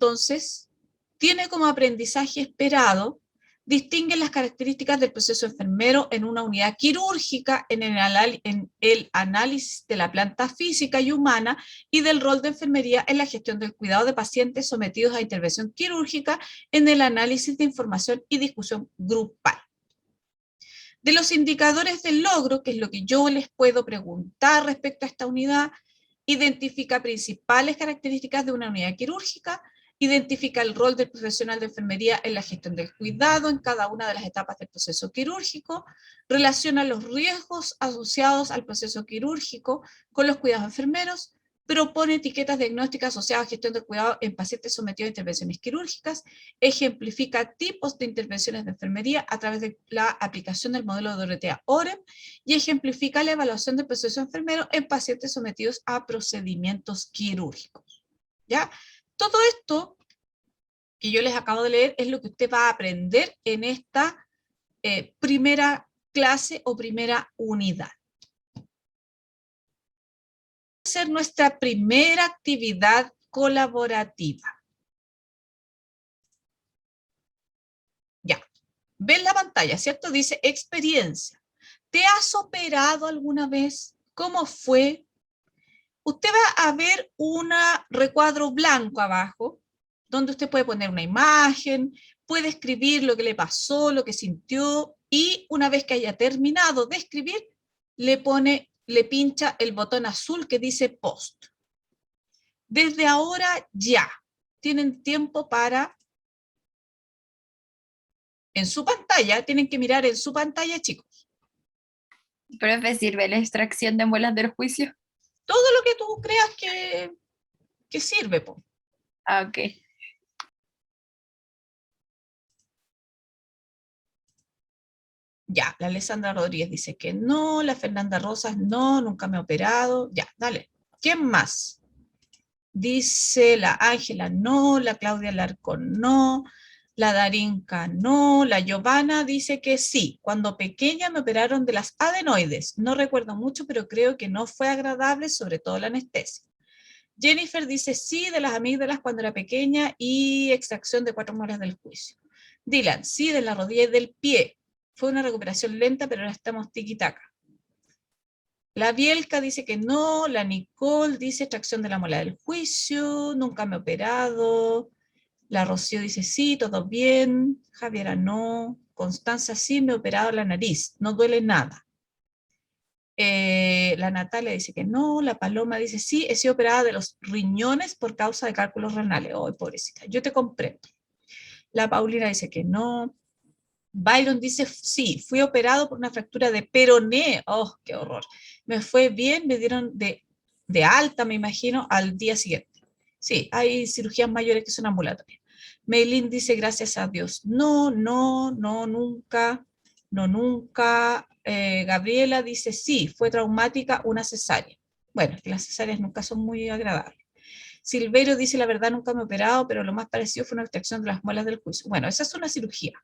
entonces tiene como aprendizaje esperado, distingue las características del proceso enfermero en una unidad quirúrgica, en el análisis de la planta física y humana y del rol de enfermería en la gestión del cuidado de pacientes sometidos a intervención quirúrgica, en el análisis de información y discusión grupal. De los indicadores del logro, que es lo que yo les puedo preguntar respecto a esta unidad, identifica principales características de una unidad quirúrgica, identifica el rol del profesional de enfermería en la gestión del cuidado en cada una de las etapas del proceso quirúrgico, relaciona los riesgos asociados al proceso quirúrgico con los cuidados enfermeros, propone etiquetas diagnósticas asociadas a gestión del cuidado en pacientes sometidos a intervenciones quirúrgicas, ejemplifica tipos de intervenciones de enfermería a través de la aplicación del modelo de Dorotea-Orem y ejemplifica la evaluación del proceso enfermero en pacientes sometidos a procedimientos quirúrgicos. ¿Ya? Todo esto que yo les acabo de leer es lo que usted va a aprender en esta primera clase o primera unidad. Hacer nuestra primera actividad colaborativa. Ya, ven la pantalla, ¿cierto? Dice experiencia. ¿Te has operado alguna vez? ¿Cómo fue? Usted va a ver un recuadro blanco abajo, donde usted puede poner una imagen, puede escribir lo que le pasó, lo que sintió, y una vez que haya terminado de escribir, le pincha el botón azul que dice post. Desde ahora ya tienen tiempo para, en su pantalla, tienen que mirar en su pantalla, chicos. Profe, ¿sirve la extracción de muelas del juicio? Todo lo que tú creas que sirve, po. Ah, ok. Ya, la Alessandra Rodríguez dice que no, la Fernanda Rosas no, nunca me he operado. Ya, dale. ¿Quién más? Dice la Ángela no, la Claudia Larcón no, la Darinka no, la Giovanna dice que sí. Cuando pequeña me operaron de las adenoides. No recuerdo mucho, pero creo que no fue agradable, sobre todo la anestesia. Jennifer dice sí, de las amígdalas cuando era pequeña y extracción de 4 muelas del juicio. Dylan, sí, de la rodilla y del pie. Fue una recuperación lenta, pero ahora estamos tiquitaca. La Bielka dice que no, la Nicole dice extracción de la muela del juicio, nunca me he operado. La Rocío dice sí, todo bien. Javiera no. Constanza sí, me he operado la nariz, no duele nada. La Natalia dice que no, la Paloma dice sí, he sido operada de los riñones por causa de cálculos renales. Oh, pobrecita, yo te comprendo. La Paulina dice que no. Byron dice sí, fui operado por una fractura de peroné. Oh, qué horror. Me fue bien, me dieron de alta, me imagino, al día siguiente. Sí, hay cirugías mayores que son ambulatorias. Meilín dice gracias a Dios. No, no, no, nunca. No, nunca. Gabriela dice sí, fue traumática una cesárea. Bueno, las cesáreas nunca son muy agradables. Silverio dice la verdad nunca me he operado, pero lo más parecido fue una extracción de las muelas del juicio. Bueno, esa es una cirugía.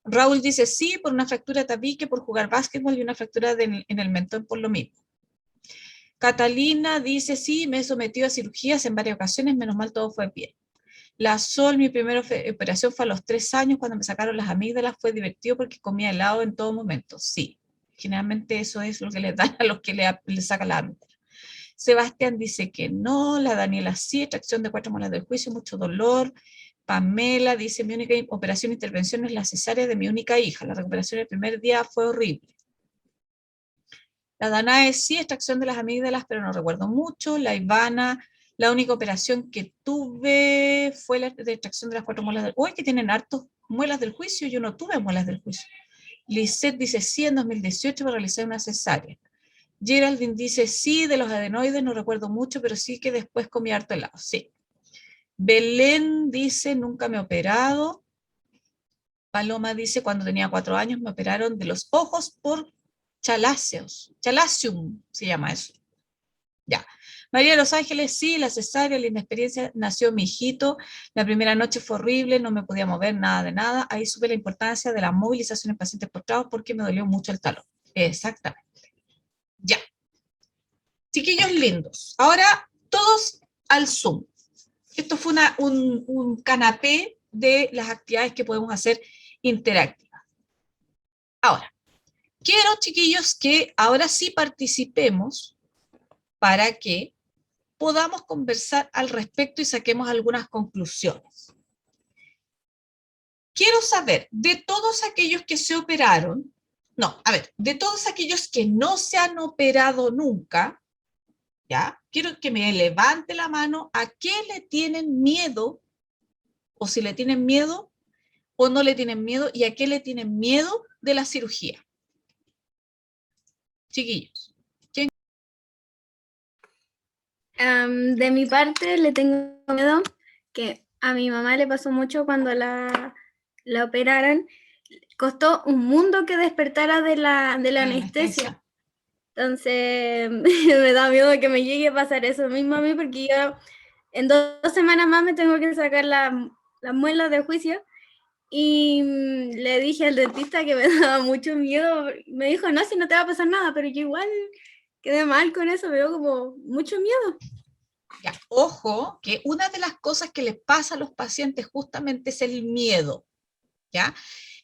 Raúl dice sí, por una fractura de tabique, por jugar básquetbol y una fractura en el mentón por lo mismo. Catalina dice sí, me he sometido a cirugías en varias ocasiones, menos mal todo fue bien. La Sol, mi primera operación fue a los 3 años, cuando me sacaron las amígdalas, fue divertido porque comía helado en todo momento. Sí, generalmente eso es lo que le dan a los que le sacan la amígdala. Sebastián dice que no, la Daniela sí, extracción de 4 muelas del juicio, mucho dolor. Pamela dice, mi única operación e intervención es la cesárea de mi única hija. La recuperación el primer día fue horrible. La Danae sí, extracción de las amígdalas, pero no recuerdo mucho. La Ivana, la única operación que tuve fue la de extracción de las 4 muelas del juicio. Uy, que tienen hartos muelas del juicio, yo no tuve muelas del juicio. Lisette dice sí, en 2018 para realizar una cesárea. Geraldine dice sí, de los adenoides, no recuerdo mucho, pero sí que después comí harto helado, sí. Belén dice nunca me he operado. Paloma dice cuando tenía 4 años me operaron de los ojos por chaláceos. Chalacium se llama eso. Ya. María de los Ángeles, sí, la cesárea, la inexperiencia, nació mi hijito, la primera noche fue horrible, no me podía mover nada de nada, ahí supe la importancia de la movilización en pacientes postrados porque me dolió mucho el talón. Exactamente. Ya. Chiquillos lindos, ahora todos al Zoom. Esto fue un canapé de las actividades que podemos hacer interactivas. Ahora, quiero, chiquillos, que ahora sí participemos para que podamos conversar al respecto y saquemos algunas conclusiones. Quiero saber, de todos aquellos que se operaron, de todos aquellos que no se han operado nunca, ¿ya? Quiero que me levante la mano a qué le tienen miedo, o si le tienen miedo o no le tienen miedo, y a qué le tienen miedo de la cirugía. Chiquillos. ¿Quién? De mi parte le tengo miedo, que a mi mamá le pasó mucho cuando la operaron. Costó un mundo que despertara de la anestesia. Entonces me da miedo que me llegue a pasar eso mismo a mí, porque yo en 2 semanas más me tengo que sacar las muelas de juicio. Y le dije al dentista que me daba mucho miedo. Me dijo, no, si no te va a pasar nada, pero yo igual quedé mal con eso, me dio como mucho miedo. Ya, ojo, que una de las cosas que les pasa a los pacientes justamente es el miedo, ¿ya?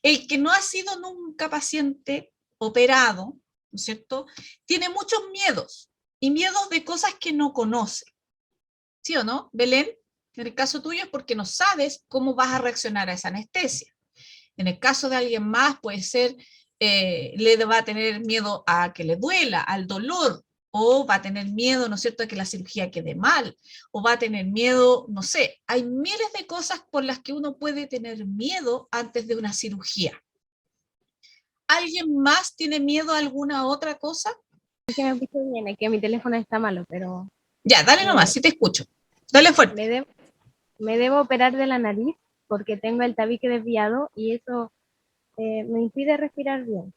El que no ha sido nunca paciente operado, ¿no es cierto?, tiene muchos miedos, y miedos de cosas que no conoce. ¿Sí o no, Belén? En el caso tuyo es porque no sabes cómo vas a reaccionar a esa anestesia. En el caso de alguien más puede ser, le va a tener miedo a que le duela, al dolor, o va a tener miedo, ¿no es cierto?, a que la cirugía quede mal, o va a tener miedo, no sé, hay miles de cosas por las que uno puede tener miedo antes de una cirugía. ¿Alguien más tiene miedo a alguna otra cosa? Es que me escucho bien, es que mi teléfono está malo, pero... Ya, dale nomás, sí te escucho. Dale fuerte. Me debo operar de la nariz porque tengo el tabique desviado y eso me impide respirar bien.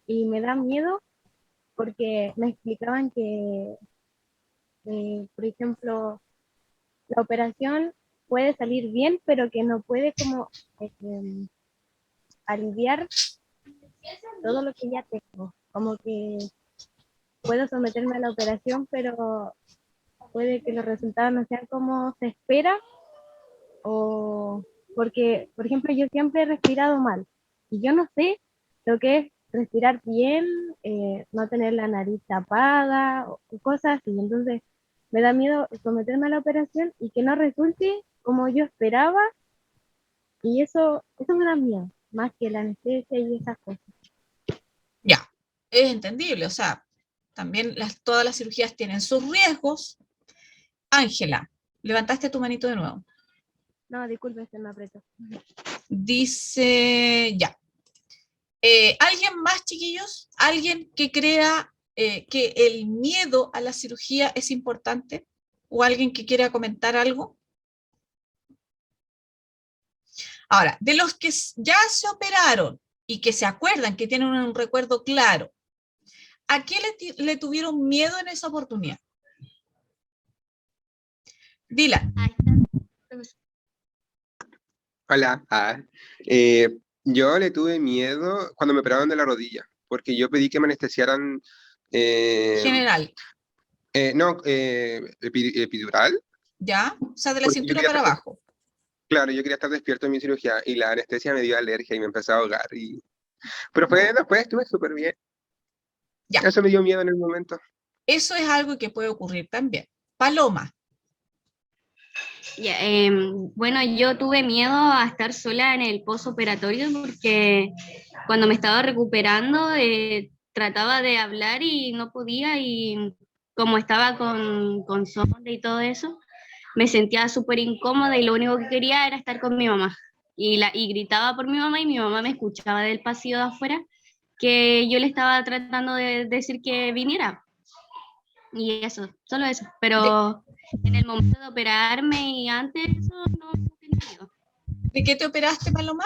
Y me da miedo porque me explicaban que, por ejemplo, la operación puede salir bien, pero que no puede como aliviar todo lo que ya tengo. Como que puedo someterme a la operación, pero puede que los resultados no sean como se espera, o porque, por ejemplo, yo siempre he respirado mal y yo no sé lo que es respirar bien, no tener la nariz tapada o cosas así. Entonces me da miedo someterme a la operación y que no resulte como yo esperaba, y eso me da miedo, más que la anestesia y esas cosas. Ya, es entendible, o sea, también todas las cirugías tienen sus riesgos. Ángela, levantaste tu manito de nuevo. No, disculpe, se me apretó. Dice, ya. ¿Alguien más, chiquillos? ¿Alguien que crea que el miedo a la cirugía es importante? ¿O alguien que quiera comentar algo? Ahora, de los que ya se operaron y que se acuerdan, que tienen un recuerdo claro, ¿a qué le tuvieron miedo en esa oportunidad? Dylan. Hola. Yo le tuve miedo cuando me operaron de la rodilla, porque yo pedí que me anestesiaran. General. No, epidural. ¿Ya? O sea, de la Porque cintura para abajo. Claro, yo quería estar despierto en mi cirugía y la anestesia me dio alergia y me empezó a ahogar. Pero después estuve súper bien. Ya. Eso me dio miedo en el momento. Eso es algo que puede ocurrir también. Paloma. Ya, bueno, yo tuve miedo a estar sola en el postoperatorio porque cuando me estaba recuperando trataba de hablar y no podía, y como estaba con sonda y todo eso, me sentía súper incómoda y lo único que quería era estar con mi mamá. Y gritaba por mi mamá y mi mamá me escuchaba del pasillo de afuera que yo le estaba tratando de decir que viniera. Y eso, solo eso. Pero en el momento de operarme y antes eso no tenía miedo. ¿De qué te operaste, Paloma?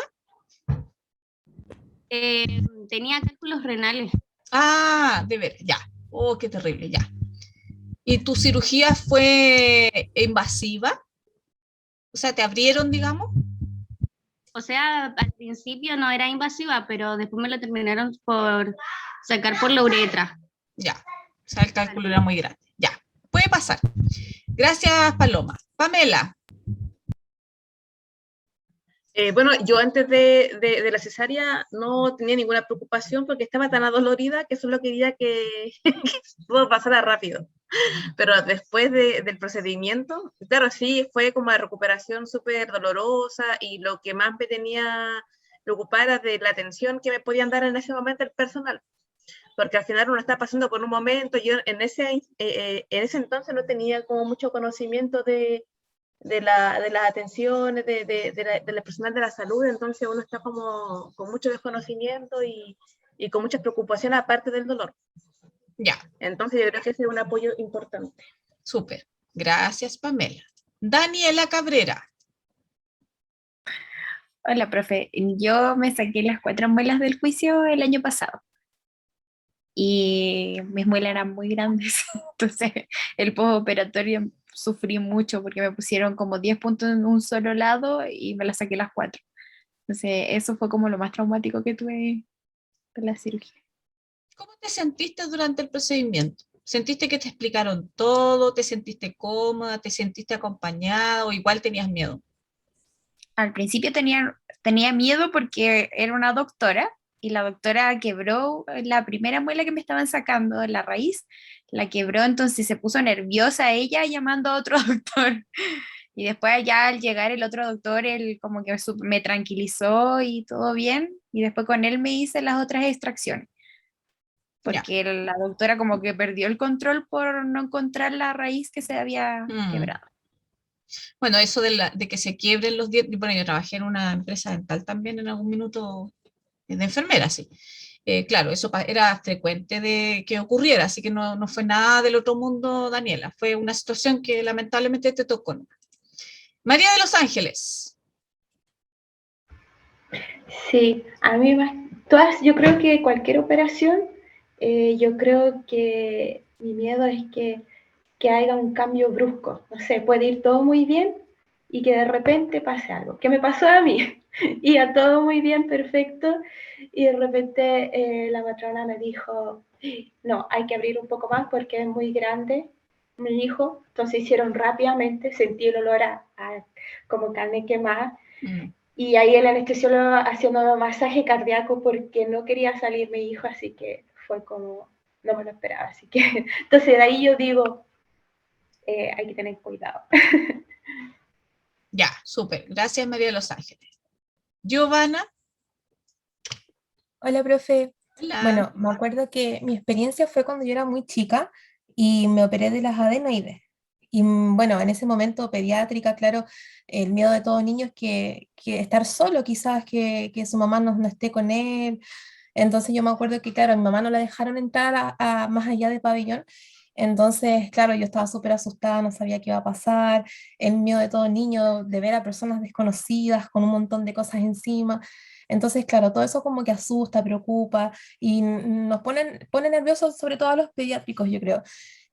Tenía cálculos renales. Ah, de ver, ya. Oh, qué terrible, ya. ¿Y tu cirugía fue invasiva? O sea, ¿te abrieron, digamos? O sea, al principio no era invasiva, pero después me lo terminaron por sacar por la uretra. Ya. O sea, el cálculo era muy grande. Ya. Puede pasar. Gracias, Paloma. Pamela. Bueno, yo antes de la cesárea no tenía ninguna preocupación porque estaba tan adolorida que solo quería que todo pasara rápido. Pero después del procedimiento, claro, sí, fue como una recuperación súper dolorosa y lo que más me tenía preocupada era de la atención que me podían dar en ese momento el personal. Porque al final uno está pasando por un momento, yo en ese entonces no tenía como mucho conocimiento de las atenciones, del personal de la salud, entonces uno está como con mucho desconocimiento y con muchas preocupaciones aparte del dolor. Ya, Entonces yo creo que ese es un apoyo importante. súper. Gracias, Pamela. Daniela Cabrera. Hola, profe. Yo me saqué las 4 muelas del juicio el año pasado y mis muelas eran muy grandes. Entonces, el postoperatorio sufrí mucho porque me pusieron como 10 puntos en un solo lado y me las saqué las 4. Entonces, eso fue como lo más traumático que tuve de la cirugía. ¿Cómo te sentiste durante el procedimiento? ¿Sentiste que te explicaron todo? ¿Te sentiste cómoda? ¿Te sentiste acompañada o igual tenías miedo? Al principio tenía miedo porque era una doctora y la doctora quebró la primera muela que me estaban sacando de la raíz, la quebró, entonces se puso nerviosa ella llamando a otro doctor. Y después ya al llegar el otro doctor, él como que me tranquilizó y todo bien, y después con él me hice las otras extracciones, Ya. porque la doctora como que perdió el control por no encontrar la raíz que se había quebrado. Bueno, eso de que se quiebren los dientes, bueno, yo trabajé en una empresa dental también en algún minuto de enfermera, sí. Claro, eso era frecuente de que ocurriera, así que no fue nada del otro mundo, Daniela, fue una situación que lamentablemente te tocó, ¿no? María de los Ángeles. Sí, a mí más, yo creo que cualquier operación, yo creo que mi miedo es que haya un cambio brusco. No sé, puede ir todo muy bien y que de repente pase algo. ¿Qué me pasó a mí? Iba todo muy bien, perfecto, y de repente la matrona me dijo, no, hay que abrir un poco más porque es muy grande mi hijo. Entonces hicieron rápidamente, sentí el olor a como carne quemada. Y ahí el anestesiólogo haciendo masaje cardíaco porque no quería salir mi hijo, así que fue como, no me lo esperaba. Así que, entonces de ahí yo digo, hay que tener cuidado. Ya, súper. Gracias, María de los Ángeles. Giovanna. Hola, profe. Hola. Bueno, me acuerdo que mi experiencia fue cuando yo era muy chica y me operé de las adenoides. Y bueno, en ese momento pediátrica, claro, el miedo de todo niño es que estar solo, quizás que su mamá no esté con él. Entonces yo me acuerdo que, claro, mi mamá no la dejaron entrar a más allá de pabellón. Entonces, claro, yo estaba súper asustada, no sabía qué iba a pasar, el miedo de todo niño de ver a personas desconocidas con un montón de cosas encima. Entonces, claro, todo eso como que asusta, preocupa y nos pone nerviosos, sobre todo a los pediátricos, yo creo.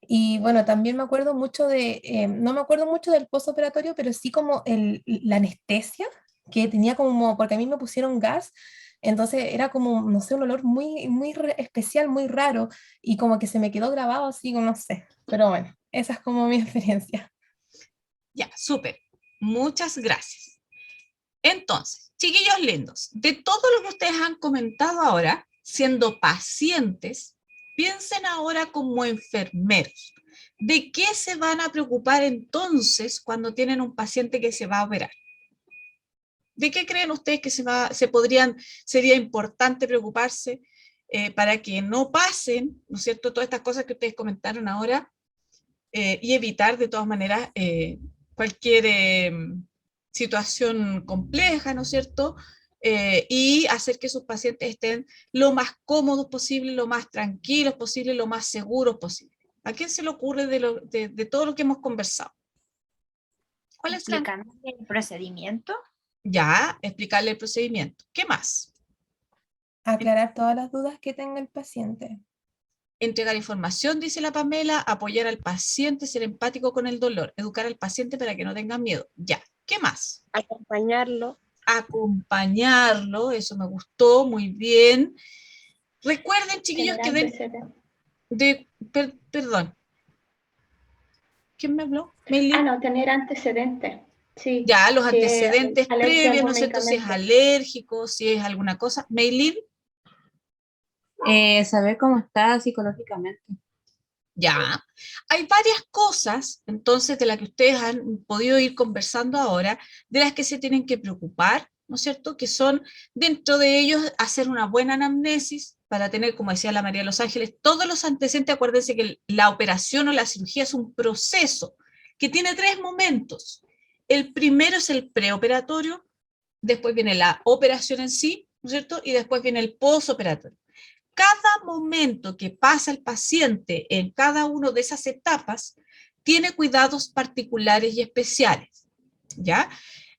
Y bueno, también me acuerdo mucho no me acuerdo mucho del postoperatorio, pero sí como la anestesia, que tenía como, porque a mí me pusieron gas, entonces era como, no sé, un olor muy especial, muy raro, y como que se me quedó grabado así, no sé. Pero bueno, esa es como mi experiencia. Ya, súper. Muchas gracias. Entonces, chiquillos lindos, de todo lo que ustedes han comentado ahora, siendo pacientes, piensen ahora como enfermeros. ¿De qué se van a preocupar entonces cuando tienen un paciente que se va a operar? ¿De qué creen ustedes que sería importante preocuparse para que no pasen, ¿no es cierto?, todas estas cosas que ustedes comentaron ahora y evitar de todas maneras cualquier situación compleja, ¿no es cierto?, y hacer que sus pacientes estén lo más cómodos posible, lo más tranquilos posible, lo más seguros posible. ¿A quién se le ocurre de todo lo que hemos conversado? ¿Cuál es ¿Explicando el procedimiento? Ya, explicarle el procedimiento. ¿Qué más? Aclarar todas las dudas que tenga el paciente. Entregar información, dice la Pamela, apoyar al paciente, ser empático con el dolor, educar al paciente para que no tenga miedo. Ya, ¿qué más? Acompañarlo. Acompañarlo, eso me gustó, muy bien. Recuerden, chiquillos, Tener que antecedentes. perdón. ¿Quién me habló? ¿Meli? No, tener antecedentes. Sí, Ya, los que antecedentes alergia a previos, ¿no algún es cierto? Si es medicamento. alérgico, si es alguna cosa. Meilin, Saber cómo está psicológicamente. ya. Hay varias cosas, entonces, de las que ustedes han podido ir conversando ahora, de las que se tienen que preocupar, ¿no es cierto? Que son, dentro de ellos, hacer una buena anamnesis para tener, como decía la María de los Ángeles, todos los antecedentes. Acuérdense que la operación o la cirugía es un proceso que tiene 3 momentos. El primero es el preoperatorio, después viene la operación en sí, ¿no es cierto? Y después viene el posoperatorio. Cada momento que pasa el paciente en cada una de esas etapas tiene cuidados particulares y especiales, ¿ya?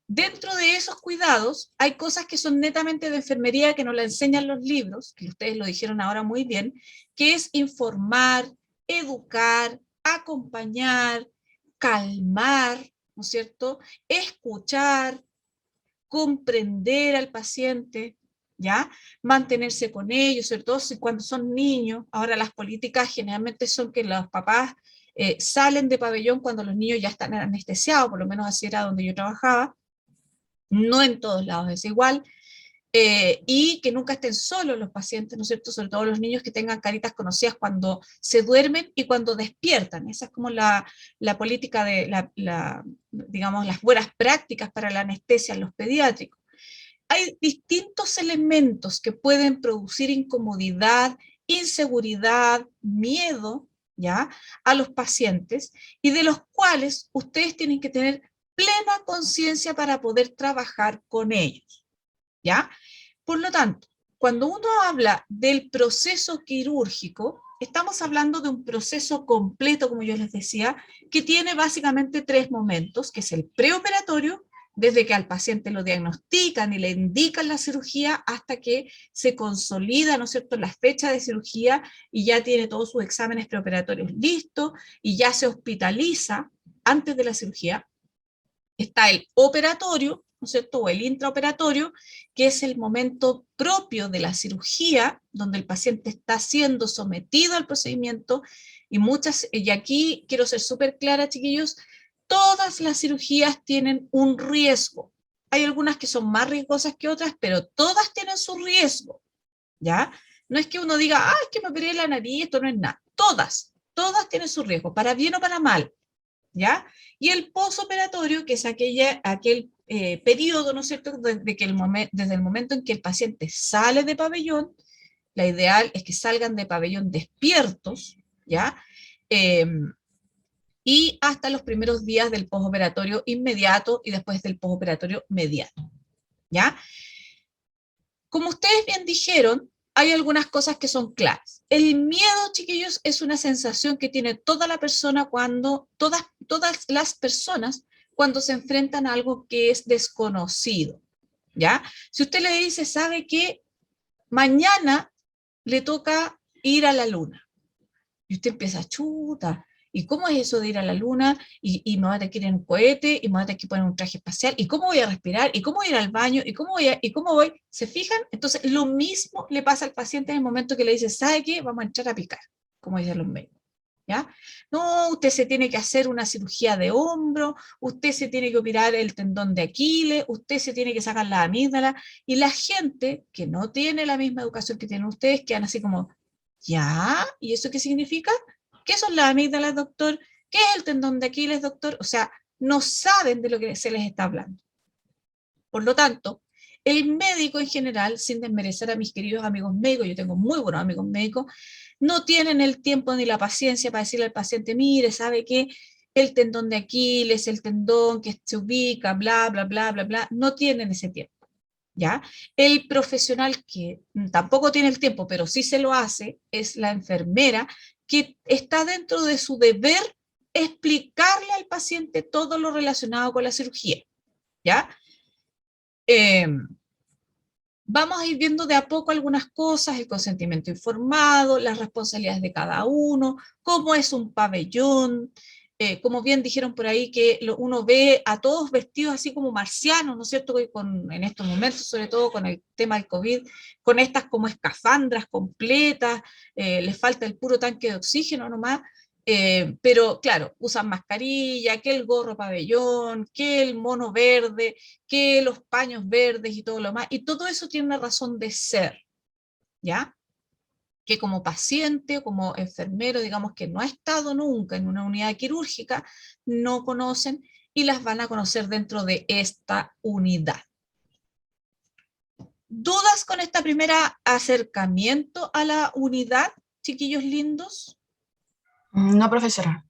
Dentro de esos cuidados hay cosas que son netamente de enfermería que nos la enseñan los libros, que ustedes lo dijeron ahora muy bien, que es informar, educar, acompañar, calmar, ¿no es cierto? Escuchar, comprender al paciente, ¿ya? Mantenerse con ellos, sobre todo cuando son niños. Ahora las políticas generalmente son que los papás salen de pabellón cuando los niños ya están anestesiados, por lo menos así era donde yo trabajaba. No en todos lados es igual. Y que nunca estén solos los pacientes, ¿no es cierto? Sobre todo los niños que tengan caritas conocidas cuando se duermen y cuando despiertan. Esa es como la política de, digamos, las buenas prácticas para la anestesia en los pediátricos. Hay distintos elementos que pueden producir incomodidad, inseguridad, miedo, ¿ya? A los pacientes, y de los cuales ustedes tienen que tener plena conciencia para poder trabajar con ellos, ¿ya? Por lo tanto, cuando uno habla del proceso quirúrgico, estamos hablando de un proceso completo, como yo les decía, que tiene básicamente 3 momentos, que es el preoperatorio, desde que al paciente lo diagnostican y le indican la cirugía hasta que se consolida, ¿no es cierto?, la fecha de cirugía y ya tiene todos sus exámenes preoperatorios listos y ya se hospitaliza antes de la cirugía. Está el operatorio, ¿no es cierto?, o el intraoperatorio, que es el momento propio de la cirugía, donde el paciente está siendo sometido al procedimiento, y aquí quiero ser súper clara, chiquillos, todas las cirugías tienen un riesgo. Hay algunas que son más riesgosas que otras, pero todas tienen su riesgo, ¿ya? No es que uno diga, ah, es que me operé la nariz, esto no es nada. Todas tienen su riesgo, para bien o para mal, ¿ya? Y el posoperatorio, que es aquel periodo, ¿no es cierto?, desde el momento en que el paciente sale de pabellón. La ideal es que salgan de pabellón despiertos, ¿ya? Y hasta los primeros días del posoperatorio inmediato y después del posoperatorio mediato, ¿ya? Como ustedes bien dijeron, hay algunas cosas que son claras. El miedo, chiquillos, es una sensación que tiene toda la persona todas las personas cuando se enfrentan a algo que es desconocido, ¿ya? Si usted le dice, ¿sabe qué? Mañana le toca ir a la luna. Y usted empieza, chuta, ¿y cómo es eso de ir a la luna? Y me voy a tener que ir en un cohete, y me voy a tener que poner un traje espacial, ¿y cómo voy a respirar? ¿Y cómo voy a ir al baño? ¿Y cómo voy? ¿Se fijan? Entonces, lo mismo le pasa al paciente en el momento que le dice, ¿sabe qué? Vamos a entrar a picar, como dicen los médicos, ¿ya? No, usted se tiene que hacer una cirugía de hombro, usted se tiene que operar el tendón de Aquiles, usted se tiene que sacar la amígdala, y la gente que no tiene la misma educación que tienen ustedes quedan así como, ¿ya? ¿Y eso qué significa? ¿Qué son las amígdalas, doctor? ¿Qué es el tendón de Aquiles, doctor? O sea, no saben de lo que se les está hablando. Por lo tanto, el médico en general, sin desmerecer a mis queridos amigos médicos, yo tengo muy buenos amigos médicos, no tienen el tiempo ni la paciencia para decirle al paciente, mire, ¿sabe qué? El tendón de Aquiles, el tendón que se ubica, bla, bla, bla, bla, bla, no tienen ese tiempo, ¿ya? El profesional que tampoco tiene el tiempo, pero sí se lo hace, es la enfermera, que está dentro de su deber explicarle al paciente todo lo relacionado con la cirugía, ¿ya? Vamos a ir viendo de a poco algunas cosas, el consentimiento informado, las responsabilidades de cada uno, cómo es un pabellón, como bien dijeron por ahí, que uno ve a todos vestidos así como marcianos, ¿no es cierto?, en estos momentos, sobre todo con el tema del COVID, con estas como escafandras completas, les falta el puro tanque de oxígeno nomás, Pero claro, usan mascarilla, que el gorro pabellón, que el mono verde, que los paños verdes y todo lo más, y todo eso tiene una razón de ser, ¿ya? Que como paciente o como enfermero, digamos que no ha estado nunca en una unidad quirúrgica, no conocen y las van a conocer dentro de esta unidad. ¿Dudas con esta primera acercamiento a la unidad, chiquillos lindos? No, profesora.